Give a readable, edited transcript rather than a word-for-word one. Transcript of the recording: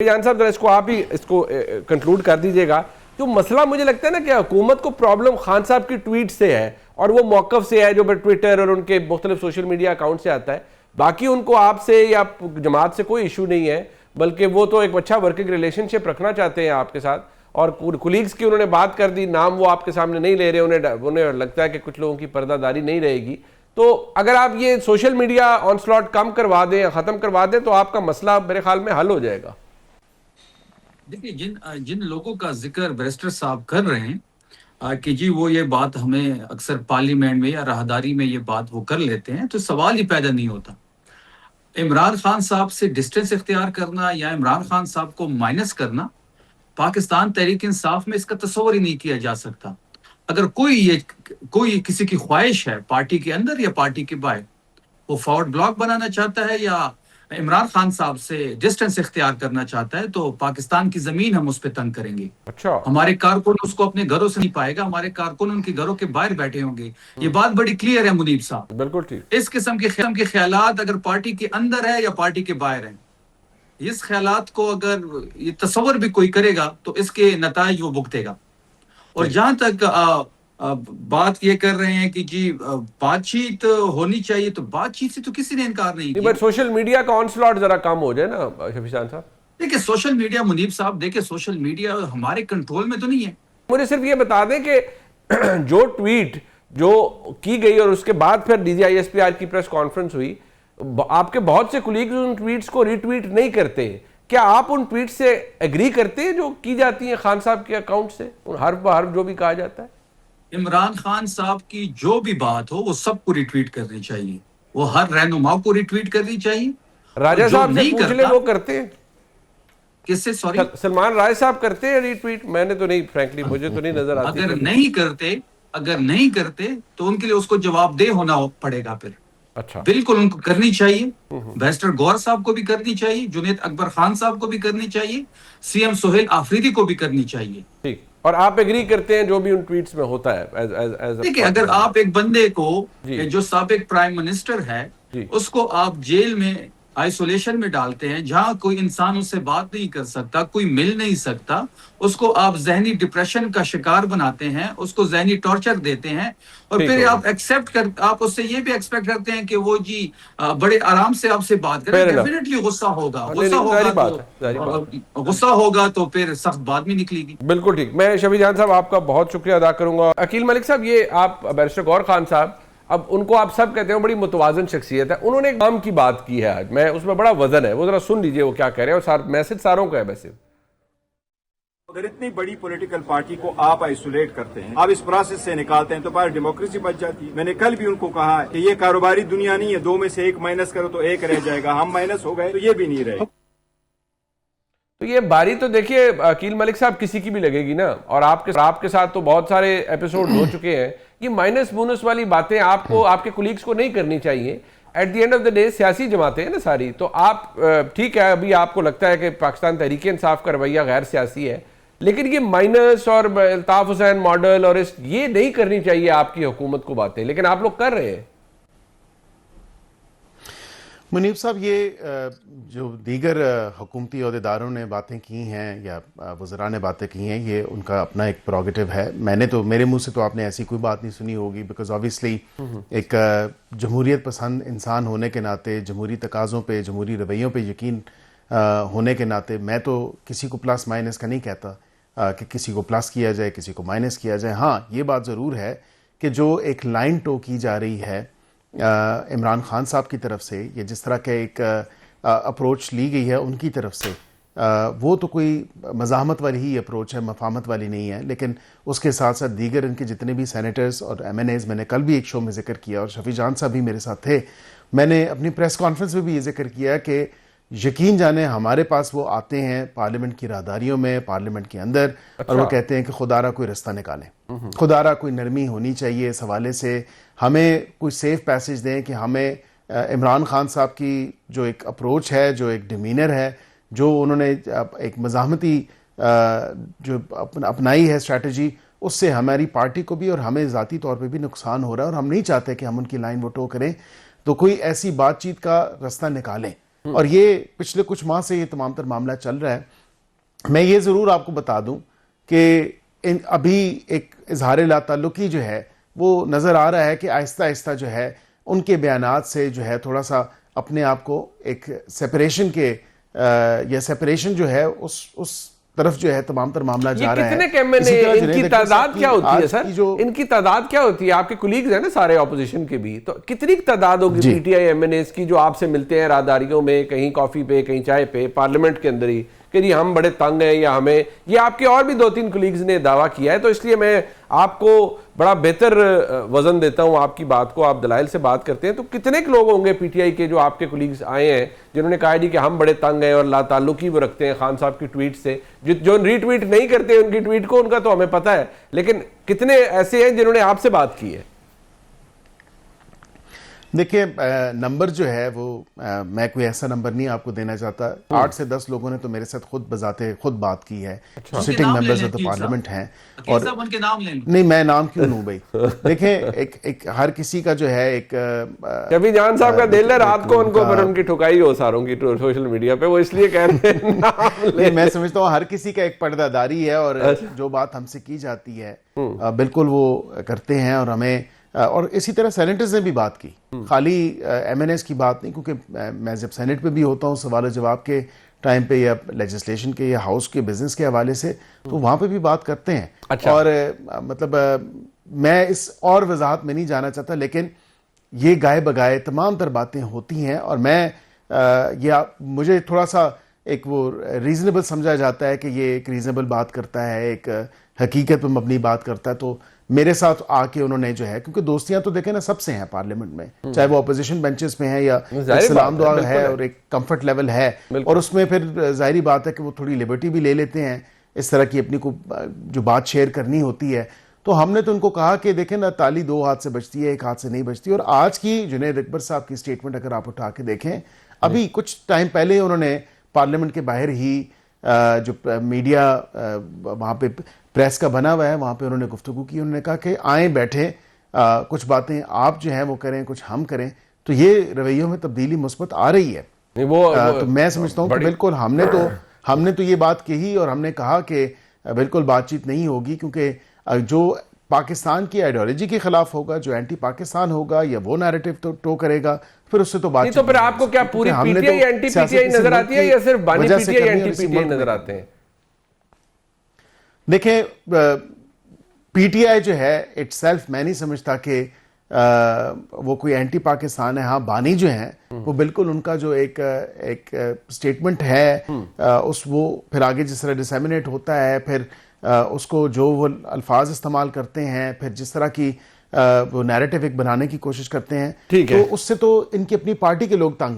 जान साहब जरा इसको आप ही इसको कंक्लूड कर दीजिएगा। जो मसला मुझे लगता है ना कि हुकूमत को प्रॉब्लम खान साहब की ट्वीट से है और वो मौकफ से है जो ट्विटर और उनके मुख्तलिफ सोशल मीडिया अकाउंट से आता है। बाकी उनको आपसे या जमात से कोई इशू नहीं है, बल्कि वो तो एक अच्छा वर्किंग रिलेशनशिप रखना चाहते हैं आपके साथ। और कुलीग्स की उन्होंने बात कर दी, नाम वो आपके सामने नहीं ले रहे, उन्हें लगता है कि कुछ लोगों की पर्दादारी नहीं रहेगी। तो अगर आप ये सोशल मीडिया ऑनस्लॉट कम करवा दें या ख़त्म करवा दें तो आपका मसला मेरे ख्याल में हल हो जाएगा। देखिए, जिन लोगों का जिक्र बैरिस्टर साहब कर रहे हैं कि जी वो ये बात हमें अक्सर पार्लियामेंट में या राहदारी में ये बात वो कर लेते हैं, तो सवाल ही पैदा नहीं होता। इमरान खान साहब से डिस्टेंस इख्तियार करना या इमरान खान साहब को माइनस करना, पाकिस्तान तहरीक इंसाफ में इसका तस्वर ही नहीं किया जा सकता। अगर कोई किसी की ख्वाहिश है पार्टी के अंदर या पार्टी के बाहर, वो फॉरवर्ड ब्लॉक बनाना चाहता है या इमरान खान साहब से डिस्टेंस इख्तियार करना चाहता है, तो पाकिस्तान की जमीन हम उस पर तंग करेंगे। अच्छा, हमारे कारकुन उसको अपने घरों से नहीं पाएगा, हमारे कारकुन उनके घरों के बाहर बैठे होंगे। ये बात बड़ी क्लियर है मुनीब साहब। बिल्कुल ठीक। इस किस्म के ख्यालात अगर पार्टी के अंदर है या पार्टी के बाहर है, इस ख्यालात को अगर ये तस्वर भी कोई करेगा तो इसके नताइज वो भुगतेगा। और जहां तक बात ये कर रहे हैं कि जी बातचीत होनी चाहिए, तो बातचीत से तो किसी ने इनकार नहीं किया। बट सोशल मीडिया का ऑनस्लॉट जरा कम हो जाए ना शफी जान साहब। देखिए, सोशल मीडिया मुनीब साहब, देखिए सोशल मीडिया हमारे कंट्रोल में तो नहीं है। मुझे सिर्फ ये बता दें कि जो ट्वीट जो की गई और उसके बाद फिर DGISPR की प्रेस कॉन्फ्रेंस हुई, आपके बहुत से कुलीग्स उन ट्वीट्स को रीट्वीट नहीं करते। क्या आप उन ट्वीट से एग्री करते हैं जो की जाती हैं खान साहब के अकाउंट से, हर जो भी कहा जाता है? इमरान खान साहब की जो भी बात हो वो सबको रिट्वीट करनी चाहिए, वो हर रहनुमा को रिट्वीट करनी चाहिए। राजा साहब से पूछ ले, वो करते हैं? किससे? सॉरी, सलमान राय साहब करते हैं रीट्वीट? मैंने तो नहीं, फ्रैंकली मुझे तो नहीं नजर आती। अगर नहीं करते तो उनके लिए उसको जवाबदेह होना पड़ेगा फिर। अच्छा, बिल्कुल उनको करनी चाहिए। बैरिस्टर गौहर साहब को भी करनी चाहिए, जुनैद अकबर खान साहब को भी करनी चाहिए, CM सुहेल आफरीदी को भी करनी चाहिए। ठीक। और आप एग्री करते हैं जो भी उन ट्वीट्स में होता है? देखिए, अगर आप एक बंदे को जो साबिक प्राइम मिनिस्टर है उसको आप जेल में आइसोलेशन में डालते हैं, जहां कोई इंसान उससे बात नहीं कर सकता, कोई मिल नहीं सकता, उसको आप जहनी डिप्रेशन का शिकार बनाते हैं, उसको जहनी टॉर्चर देते हैं, और फिर आप उससे ये भी एक्सपेक्ट करते हैं कि वो जी बड़े आराम से आपसे बात करें। डेफिनेटली गुस्सा होगा, गुस्सा होगा तो फिर सख्त बात भी निकलेगी। बिल्कुल ठीक। मैं शफी जान साहब आपका बहुत शुक्रिया अदा करूंगा। अकील मलिक साहब, ये आप बैरिस्टर गौहर खान साहब, अब उनको आप सब कहते हैं बड़ी मुतवाजन शख्सियत है, उन्होंने एक काम की बात की है आज, मैं उसमें बड़ा वजन है, वो जरा सुन लीजिए वो क्या कह रहे हैं। और मैसेज सारों का है। वैसे अगर इतनी बड़ी पॉलिटिकल पार्टी को आप आइसोलेट करते हैं, आप इस प्रोसेस से निकालते हैं, तो बाहर डेमोक्रेसी बच जाती है। मैंने कल भी उनको कहा कि ये कारोबारी दुनिया नहीं है, 2 में से 1 माइनस करो तो 1 रह जाएगा। हम माइनस हो गए तो ये भी नहीं रहे। तो ये बारी तो देखिए अकील मलिक साहब किसी की भी लगेगी ना, और आपके साथ तो बहुत सारे एपिसोड हो चुके हैं। ये माइनस बोनस वाली बातें आपको, आपके कुलीग्स को नहीं करनी चाहिए। At the end of the day सियासी जमातें हैं ना सारी, तो आप ठीक है, अभी आपको लगता है कि पाकिस्तान तहरीक इंसाफ का रवैया गैर सियासी है, लेकिन ये माइनस और अल्ताफ हुसैन मॉडल और ये नहीं करनी चाहिए आपकी हुकूमत को बातें, लेकिन आप लोग कर रहे हैं। मुनीब साहब, ये जो दीगर हुकूमती अहदेदारों ने बातें की हैं या वज़रा ने बातें की हैं, ये उनका अपना एक प्रोगेटिव है। मेरे मुंह से तो आपने ऐसी कोई बात नहीं सुनी होगी, बिकॉज ऑब्वियसली एक जमहूरियत पसंद इंसान होने के नाते, जमहूरी तकाज़ों पे, जमहूरी रवैयों पे यकीन होने के नाते, मैं तो किसी को प्लस माइनस का नहीं कहता कि किसी को प्लस किया जाए, किसी को माइनस किया जाए। हाँ, ये बात ज़रूर है कि जो एक लाइन टो की जा रही है इमरान खान साहब की तरफ से, ये जिस तरह का एक अप्रोच ली गई है उनकी तरफ से, वो तो कोई मज़ाहमत वाली ही अप्रोच है, मफाहमत वाली नहीं है। लेकिन उसके साथ साथ दीगर इनके जितने भी सेनेटर्स और MNAs, मैंने कल भी एक शो में जिक्र किया और शफी जान साहब भी मेरे साथ थे, मैंने अपनी प्रेस कॉन्फ्रेंस में भी ये जिक्र किया कि यकीन जाने हमारे पास वो आते हैं पार्लियामेंट की राहदारियों में, पार्लियामेंट के अंदर, और वो कहते हैं कि खुदारा कोई रास्ता निकालें, खुदारा कोई नरमी होनी चाहिए इस हवाले से, हमें कोई सेफ पैसेज दें कि हमें इमरान खान साहब की जो एक अप्रोच है, जो एक डिमीनर है, जो उन्होंने एक मज़ाहमती जो अपनाई है स्ट्रैटेजी, उससे हमारी पार्टी को भी और हमें ज़ाती तौर पे भी नुकसान हो रहा है, और हम नहीं चाहते कि हम उनकी लाइन वो टो करें, तो कोई ऐसी बातचीत का रास्ता निकालें। और ये पिछले कुछ माह से ये तमाम तर मामला चल रहा है। मैं ये जरूर आपको बता दूं कि अभी एक इजहार लाताल्लुकी जो है वो नजर आ रहा है कि आहिस्ता आहिस्ता जो है उनके बयानात से जो है थोड़ा सा अपने आप को एक सेपरेशन के या सेपरेशन जो है उस तरफ जो है तमाम तर मामला जा रहा है। कितने कैमरे इनकी तादाद क्या होती है सर? इनकी तादाद क्या होती है? आपके कुलीग्स हैं ना सारे ऑपोजिशन के भी, तो कितनी तादाद होगी पीटीआई एमएनएस की जो आपसे मिलते हैं राहदारियों में, कहीं कॉफी पे, कहीं चाय पे, पार्लियामेंट के अंदर ही कि जी हम बड़े तंग हैं या हमें, ये आपके और भी 2-3 कुलीग्स ने दावा किया है, तो इसलिए मैं आपको बड़ा बेहतर वजन देता हूं आपकी बात को। आप दलाइल से बात करते हैं, तो कितने लोग होंगे पीटीआई के जो आपके कुलीग्स आए हैं जिन्होंने कहा जी कि हम बड़े तंग हैं और लाताल्लुकी वो रखते हैं खान साहब की ट्वीट से, जो रीट्वीट नहीं करते उनकी ट्वीट को, उनका तो हमें पता है, लेकिन कितने ऐसे हैं जिन्होंने आपसे बात की है? देखिए नंबर जो है वो मैं कोई ऐसा नंबर नहीं आपको देना चाहता। 8 से 10 लोगों ने तो मेरे साथ खुद बात की है, sitting members of the parliament हैं। और उनके नाम ले नहीं, मैं नाम क्यों लूं भाई? देखें एक हर किसी का जो है एक कभी जान साहब का दिल है रात को उनको पर उनकी ठुकाई हो सारों की सोशल मीडिया पे, वो इसलिए कह रहे हैं नाम ले। मैं समझता हूँ हर किसी का एक पर्दादारी है और जो बात हमसे की जाती है बिल्कुल वो करते हैं। और हमें और इसी तरह सेनेटर्स ने भी बात की, खाली एमएनएस की बात नहीं, क्योंकि मैं जब सेनेट पे भी होता हूँ सवाल जवाब के टाइम पे या लेजिस्लेशन के या हाउस के बिजनेस के हवाले से, तो वहां पे भी बात करते हैं। अच्छा। और मतलब मैं इस और वजाहत में नहीं जाना चाहता, लेकिन ये गाए बगाए तमाम तर बातें होती हैं और मैं मुझे थोड़ा सा एक वो रीजनेबल समझा जाता है कि ये एक रीजनेबल बात करता है, एक हकीकत पर मबनी बात करता है। तो मेरे साथ आके उन्होंने जो है, क्योंकि दोस्तियां तो देखें ना सबसे हैं पार्लियामेंट में, चाहे वो अपोजिशन बेंचेस में है या सलाम दुआ है और एक कंफर्ट लेवल है, और उसमें फिर जाहिर बात है कि वो थोड़ी लिबर्टी भी ले लेते हैं इस तरह की अपनी को जो बात शेयर करनी होती है। तो हमने तो उनको कहा कि देखें ना, ताली 2 हाथ से बजती है, 1 हाथ से नहीं बजती। और आज की जुनैद अकबर साहब की स्टेटमेंट अगर आप उठा के देखें, अभी कुछ टाइम पहले उन्होंने पार्लियामेंट के बाहर ही जो मीडिया वहाँ पे प्रेस का बना हुआ है वहाँ पे उन्होंने गुफ्तगू की। उन्होंने कहा कि आए बैठे कुछ बातें आप जो हैं वो करें, कुछ हम करें। तो ये रवैयों में तब्दीली मुस्बत आ रही है। तो मैं समझता हूँ कि बिल्कुल हमने तो ये बात कही और हमने कहा कि बिल्कुल बातचीत नहीं होगी, क्योंकि जो पाकिस्तान की आइडियोलॉजी के खिलाफ होगा, जो एंटी पाकिस्तान होगा या वो नैरेटिव तो टो करेगा, फिर उससे तो बात। तो फिर आपको क्या पूरी पीटीआई एंटी पीटीआई नजर आती है या सिर्फ बानी पीटीआई एंटी पीटीआई नजर आते हैं? देखें पीटीआई जो है इटसेल्फ मैं नहीं समझता कि वो कोई एंटी पाकिस्तान है। हाँ, बानी जो है वो बिल्कुल उनका जो एक स्टेटमेंट है वो फिर आगे जिस तरह डिसेमिनेट होता है, फिर उसको जो वो अल्फाज इस्तेमाल करते हैं, फिर जिस तरह की वो नैरेटिव एक बनाने की कोशिश करते हैं, तो उससे तो इनकी अपनी पार्टी के लोग तंग